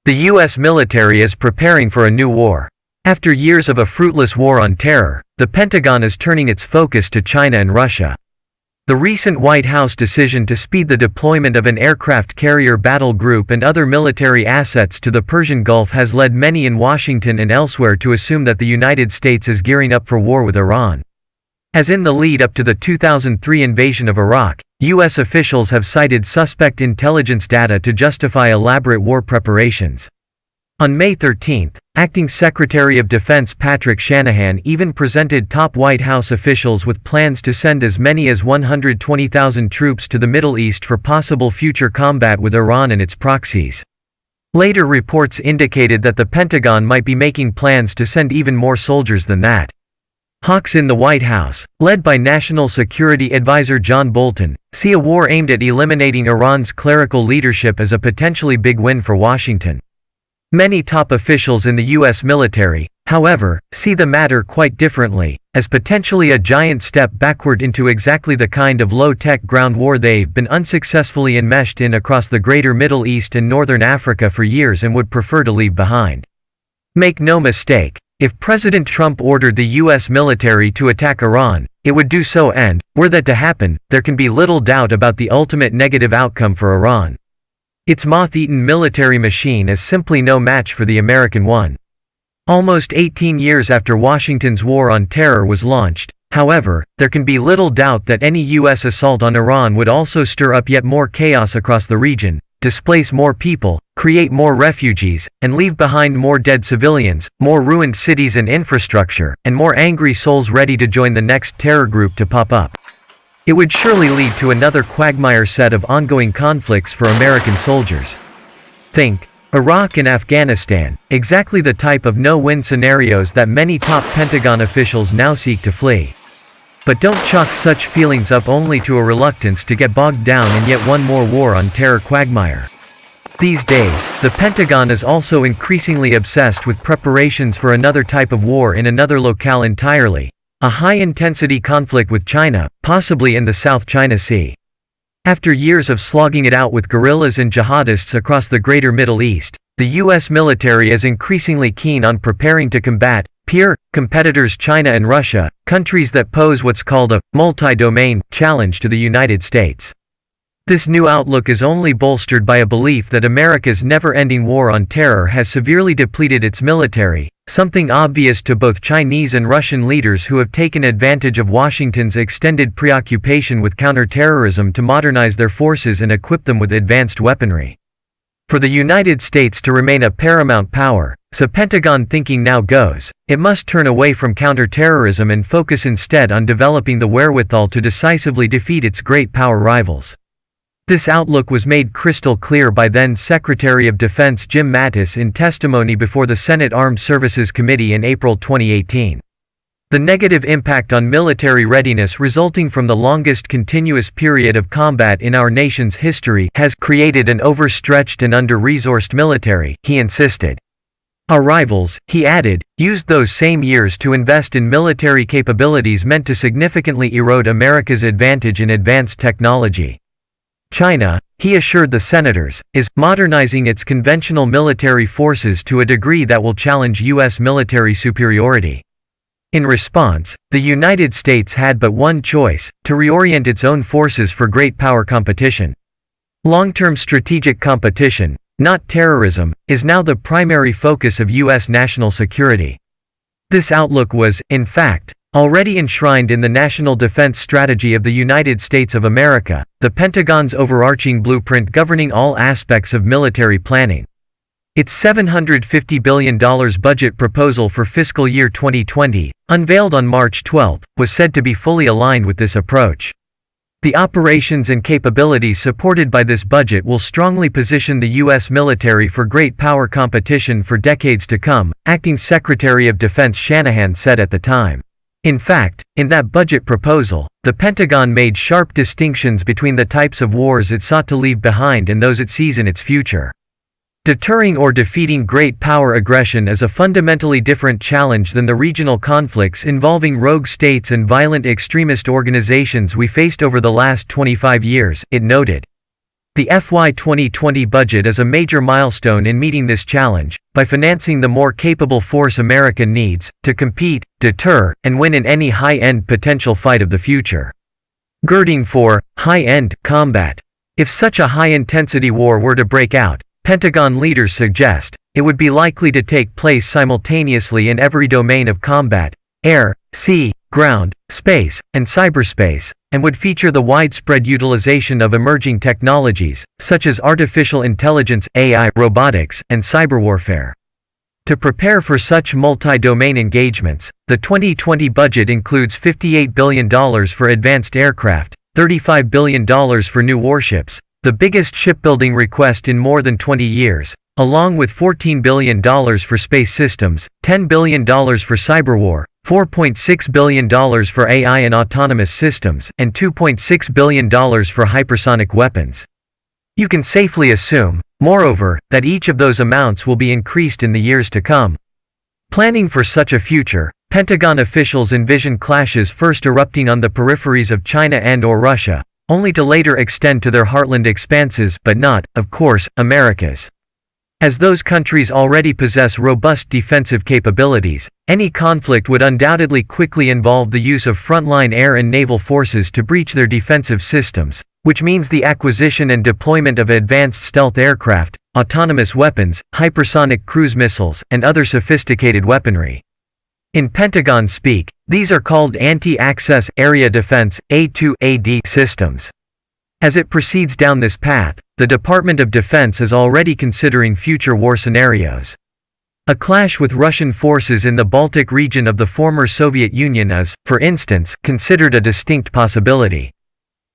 The U.S. military is preparing for a new war. After years of a fruitless war on terror, the Pentagon is turning its focus to China and Russia. The recent White House decision to speed the deployment of an aircraft carrier battle group and other military assets to the Persian Gulf has led many in Washington and elsewhere to assume that the United States is gearing up for war with Iran. As in the lead up to the 2003 invasion of Iraq, U.S. officials have cited suspect intelligence data to justify elaborate war preparations. On May 13, Acting Secretary of Defense Patrick Shanahan even presented top White House officials with plans to send as many as 120,000 troops to the Middle East for possible future combat with Iran and its proxies. Later reports indicated that the Pentagon might be making plans to send even more soldiers than that. Hawks in the White House, led by National Security Advisor John Bolton, see a war aimed at eliminating Iran's clerical leadership as a potentially big win for Washington. Many top officials in the U.S. military, however, see the matter quite differently, as potentially a giant step backward into exactly the kind of low-tech ground war they've been unsuccessfully enmeshed in across the greater Middle East and Northern Africa for years and would prefer to leave behind. Make no mistake, if President Trump ordered the U.S. military to attack Iran, it would do so, and, were that to happen, there can be little doubt about the ultimate negative outcome for Iran. Its moth-eaten military machine is simply no match for the American one. Almost 18 years after Washington's war on terror was launched, however, there can be little doubt that any U.S. assault on Iran would also stir up yet more chaos across the region, displace more people, create more refugees, and leave behind more dead civilians, more ruined cities and infrastructure, and more angry souls ready to join the next terror group to pop up. It would surely lead to another quagmire set of ongoing conflicts for American soldiers. Think Iraq and Afghanistan, exactly the type of no-win scenarios that many top Pentagon officials now seek to flee. But don't chalk such feelings up only to a reluctance to get bogged down in yet one more war on terror quagmire. These days, the Pentagon is also increasingly obsessed with preparations for another type of war in another locale entirely. A high-intensity conflict with China, possibly in the South China Sea. After years of slogging it out with guerrillas and jihadists across the greater Middle East, the U.S. military is increasingly keen on preparing to combat peer competitors China and Russia, countries that pose what's called a multi-domain challenge to the United States. This new outlook is only bolstered by a belief that America's never-ending war on terror has severely depleted its military, something obvious to both Chinese and Russian leaders who have taken advantage of Washington's extended preoccupation with counterterrorism to modernize their forces and equip them with advanced weaponry. For the United States to remain a paramount power, so Pentagon thinking now goes, it must turn away from counterterrorism and focus instead on developing the wherewithal to decisively defeat its great power rivals. This outlook was made crystal clear by then Secretary of Defense Jim Mattis in testimony before the Senate Armed Services Committee in April 2018. The negative impact on military readiness resulting from the longest continuous period of combat in our nation's history has created an overstretched and under-resourced military, he insisted. Our rivals, he added, used those same years to invest in military capabilities meant to significantly erode America's advantage in advanced technology. China, he assured the senators, is modernizing its conventional military forces to a degree that will challenge U.S. military superiority. In response, the United States had but one choice, to reorient its own forces for great power competition. Long-term strategic competition, not terrorism, is now the primary focus of U.S. national security. This outlook was, in fact, already enshrined in the National Defense Strategy of the United States of America, the Pentagon's overarching blueprint governing all aspects of military planning. Its $750 billion budget proposal for fiscal year 2020, unveiled on March 12, was said to be fully aligned with this approach. The operations and capabilities supported by this budget will strongly position the U.S. military for great power competition for decades to come, Acting Secretary of Defense Shanahan said at the time. In fact, in that budget proposal, the Pentagon made sharp distinctions between the types of wars it sought to leave behind and those it sees in its future. Deterring or defeating great power aggression is a fundamentally different challenge than the regional conflicts involving rogue states and violent extremist organizations we faced over the last 25 years, it noted. The FY 2020 budget is a major milestone in meeting this challenge, by financing the more capable force America needs to compete, deter, and win in any high-end potential fight of the future. Girding for high-end combat. If such a high-intensity war were to break out, Pentagon leaders suggest, it would be likely to take place simultaneously in every domain of combat: air, sea, ground, space, and cyberspace, and would feature the widespread utilization of emerging technologies, such as artificial intelligence, AI, robotics, and cyber warfare. To prepare for such multi-domain engagements, the 2020 budget includes $58 billion for advanced aircraft, $35 billion for new warships, the biggest shipbuilding request in more than 20 years, along with $14 billion for space systems, $10 billion for cyberwar, $4.6 billion for AI and autonomous systems, and $2.6 billion for hypersonic weapons. You can safely assume, moreover, that each of those amounts will be increased in the years to come. Planning for such a future, Pentagon officials envision clashes first erupting on the peripheries of China and/or Russia, only to later extend to their heartland expanses, but not, of course, America's. As those countries already possess robust defensive capabilities, any conflict would undoubtedly quickly involve the use of frontline air and naval forces to breach their defensive systems, which means the acquisition and deployment of advanced stealth aircraft, autonomous weapons, hypersonic cruise missiles, and other sophisticated weaponry. In Pentagon speak, these are called Anti-Access Area Defense (A2AD) systems. As it proceeds down this path, the Department of Defense is already considering future war scenarios. A clash with Russian forces in the Baltic region of the former Soviet Union is, for instance, considered a distinct possibility.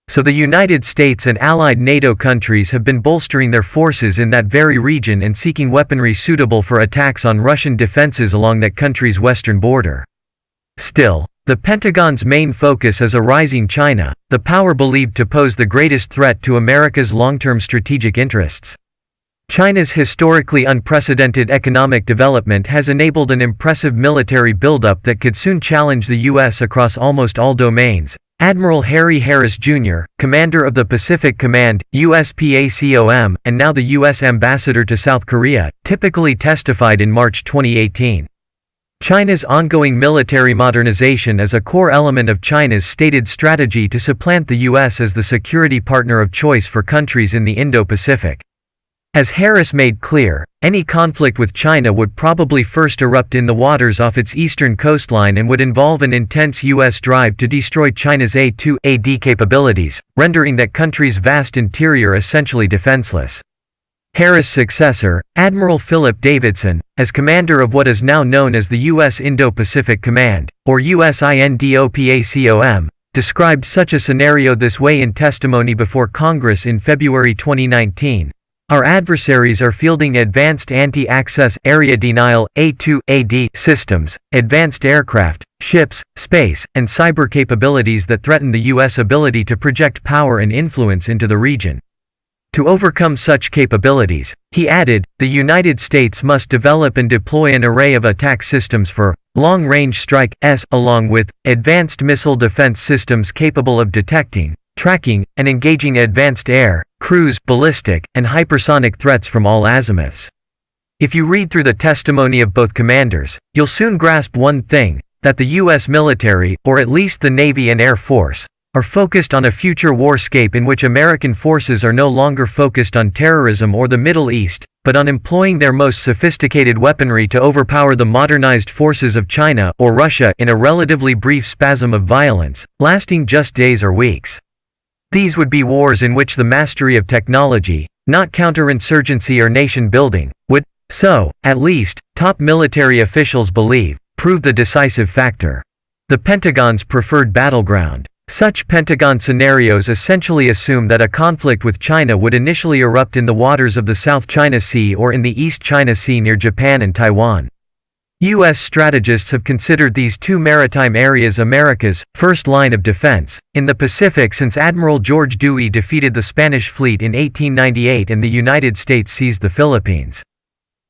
So the United States and allied NATO countries have been bolstering their forces in that very region and seeking weaponry suitable for attacks on Russian defenses along that country's western border. Still, the Pentagon's main focus is a rising China, the power believed to pose the greatest threat to America's long-term strategic interests. China's historically unprecedented economic development has enabled an impressive military buildup that could soon challenge the U.S. across almost all domains. Admiral Harry Harris, Jr., commander of the Pacific Command, USPACOM, and now the U.S. ambassador to South Korea, typically testified in March 2018. China's ongoing military modernization is a core element of China's stated strategy to supplant the U.S. as the security partner of choice for countries in the Indo-Pacific. As Harris made clear, any conflict with China would probably first erupt in the waters off its eastern coastline and would involve an intense U.S. drive to destroy China's A2AD capabilities, rendering that country's vast interior essentially defenseless. Harris' successor, Admiral Philip Davidson, as commander of what is now known as the U.S. Indo-Pacific Command, or USINDOPACOM, described such a scenario this way in testimony before Congress in February 2019. Our adversaries are fielding advanced anti-access area denial A2AD systems, advanced aircraft, ships, space, and cyber capabilities that threaten the U.S. ability to project power and influence into the region. To overcome such capabilities, he added, the United States must develop and deploy an array of attack systems for long-range strike along with advanced missile defense systems capable of detecting, tracking, and engaging advanced air, cruise, ballistic, and hypersonic threats from all azimuths. If you read through the testimony of both commanders, you'll soon grasp one thing, that the U.S. military, or at least the Navy and Air Force, are focused on a future warscape in which American forces are no longer focused on terrorism or the Middle East, but on employing their most sophisticated weaponry to overpower the modernized forces of China or Russia in a relatively brief spasm of violence, lasting just days or weeks. These would be wars in which the mastery of technology, not counterinsurgency or nation building, would, so, at least, top military officials believe, prove the decisive factor. The Pentagon's preferred battleground. Such Pentagon scenarios essentially assume that a conflict with China would initially erupt in the waters of the South China Sea or in the East China Sea near Japan and Taiwan. U.S. strategists have considered these two maritime areas America's first line of defense in the Pacific since Admiral George Dewey defeated the Spanish fleet in 1898 and the United States seized the Philippines.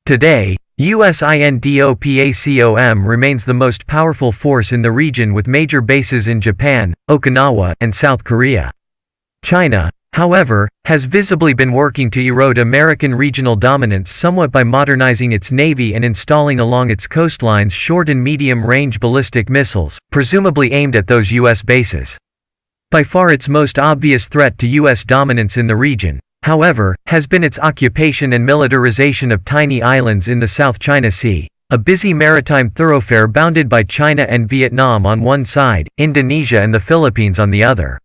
Today, USINDOPACOM remains the most powerful force in the region with major bases in Japan, Okinawa, and South Korea. China, however, has visibly been working to erode American regional dominance somewhat by modernizing its navy and installing along its coastlines short and medium-range ballistic missiles, presumably aimed at those U.S. bases. By far its most obvious threat to U.S. dominance in the region, however, has been its occupation and militarization of tiny islands in the South China Sea, a busy maritime thoroughfare bounded by China and Vietnam on one side, Indonesia and the Philippines on the other.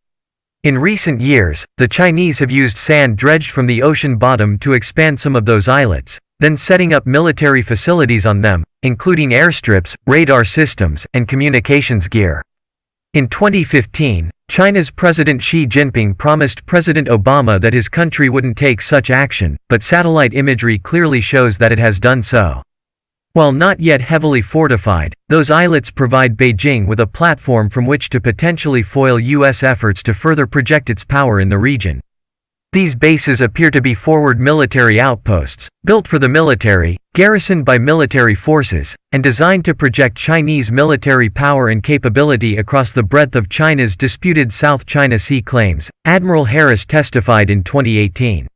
In recent years, the Chinese have used sand dredged from the ocean bottom to expand some of those islets, then setting up military facilities on them, including airstrips, radar systems, and communications gear. In 2015, China's President Xi Jinping promised President Obama that his country wouldn't take such action, but satellite imagery clearly shows that it has done so. While not yet heavily fortified, those islets provide Beijing with a platform from which to potentially foil U.S. efforts to further project its power in the region. These bases appear to be forward military outposts, built for the military, garrisoned by military forces, and designed to project Chinese military power and capability across the breadth of China's disputed South China Sea claims, Admiral Harris testified in 2018.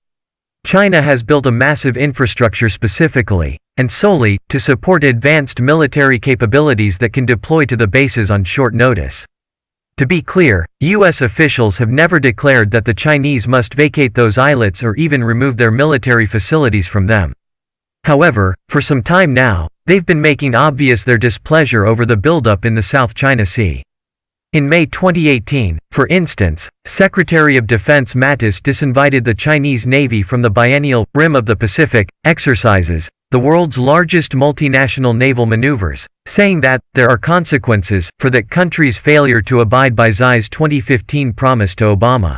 China has built a massive infrastructure specifically, and solely, to support advanced military capabilities that can deploy to the bases on short notice. To be clear, U.S. officials have never declared that the Chinese must vacate those islets or even remove their military facilities from them. However, for some time now, they've been making obvious their displeasure over the buildup in the South China Sea. In May 2018, for instance, Secretary of Defense Mattis disinvited the Chinese Navy from the biennial Rim of the Pacific exercises, the world's largest multinational naval maneuvers, saying that there are consequences for that country's failure to abide by Xi's 2015 promise to Obama.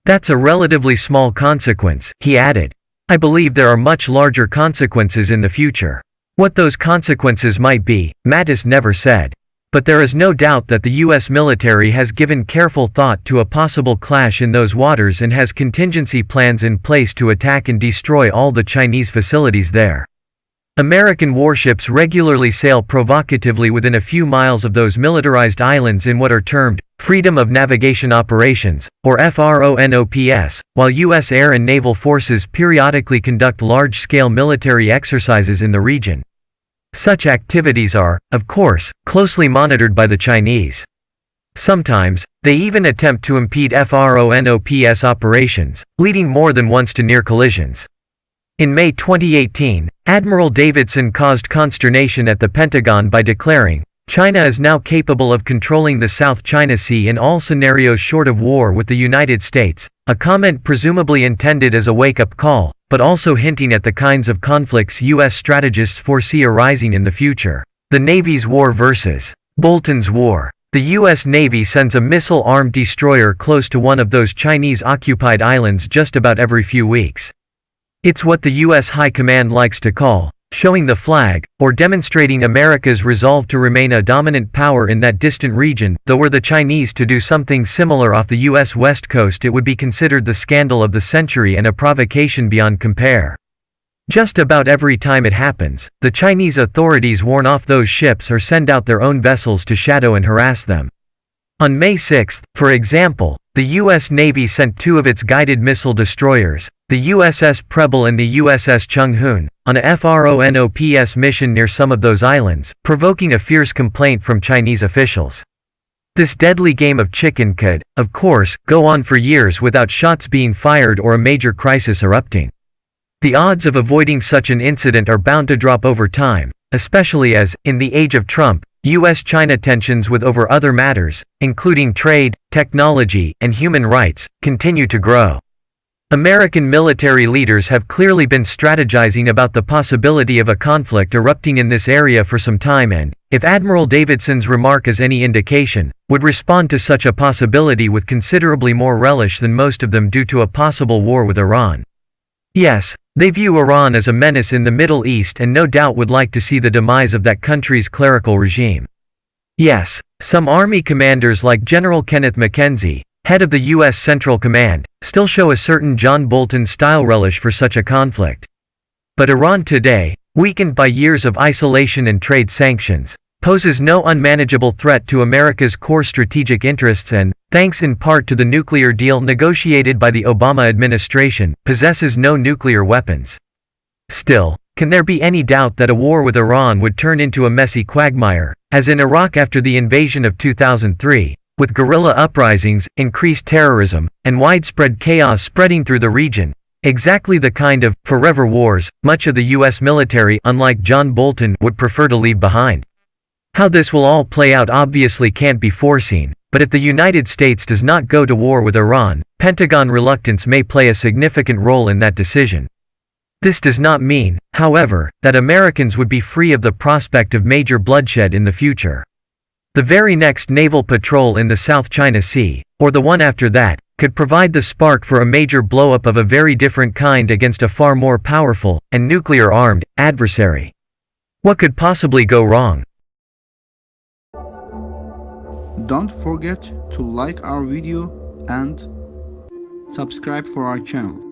That's a relatively small consequence, he added. I believe there are much larger consequences in the future. What those consequences might be, Mattis never said. But there is no doubt that the U.S. military has given careful thought to a possible clash in those waters and has contingency plans in place to attack and destroy all the Chinese facilities there. American warships regularly sail provocatively within a few miles of those militarized islands in what are termed Freedom of Navigation Operations, or FRONOPS, while U.S. air and naval forces periodically conduct large-scale military exercises in the region. Such activities are, of course, closely monitored by the Chinese. Sometimes, they even attempt to impede FRONOPS operations, leading more than once to near collisions. In May 2018, Admiral Davidson caused consternation at the Pentagon by declaring, China is now capable of controlling the South China Sea in all scenarios short of war with the United States, a comment presumably intended as a wake-up call, but also hinting at the kinds of conflicts U.S. strategists foresee arising in the future. The Navy's war versus Bolton's war. The U.S. Navy sends a missile-armed destroyer close to one of those Chinese-occupied islands just about every few weeks. It's what the U.S. High Command likes to call showing the flag, or demonstrating America's resolve to remain a dominant power in that distant region, though were the Chinese to do something similar off the U.S. West Coast it would be considered the scandal of the century and a provocation beyond compare. Just about every time it happens, the Chinese authorities warn off those ships or send out their own vessels to shadow and harass them. On May 6, for example, the U.S. Navy sent two of its guided missile destroyers, the USS Preble and the USS Chung Hoon, on a FRONOPS mission near some of those islands, provoking a fierce complaint from Chinese officials. This deadly game of chicken could, of course, go on for years without shots being fired or a major crisis erupting. The odds of avoiding such an incident are bound to drop over time, especially as, in the age of Trump, U.S.-China tensions with over other matters, including trade, technology, and human rights, continue to grow. American military leaders have clearly been strategizing about the possibility of a conflict erupting in this area for some time and, if Admiral Davidson's remark is any indication, would respond to such a possibility with considerably more relish than most of them due to a possible war with Iran. Yes, they view Iran as a menace in the Middle East and no doubt would like to see the demise of that country's clerical regime. Yes, some Army commanders like General Kenneth McKenzie, head of the U.S. Central Command, still show a certain John Bolton-style relish for such a conflict. But Iran today, weakened by years of isolation and trade sanctions, poses no unmanageable threat to America's core strategic interests and, thanks in part to the nuclear deal negotiated by the Obama administration, possesses no nuclear weapons. Still, can there be any doubt that a war with Iran would turn into a messy quagmire, as in Iraq after the invasion of 2003, with guerrilla uprisings, increased terrorism, and widespread chaos spreading through the region? Exactly the kind of forever wars much of the U.S. military, unlike John Bolton, would prefer to leave behind. How this will all play out obviously can't be foreseen, but if the United States does not go to war with Iran, Pentagon reluctance may play a significant role in that decision. This does not mean, however, that Americans would be free of the prospect of major bloodshed in the future. The very next naval patrol in the South China Sea, or the one after that, could provide the spark for a major blow-up of a very different kind against a far more powerful, and nuclear-armed, adversary. What could possibly go wrong? Don't forget to like our video and subscribe for our channel.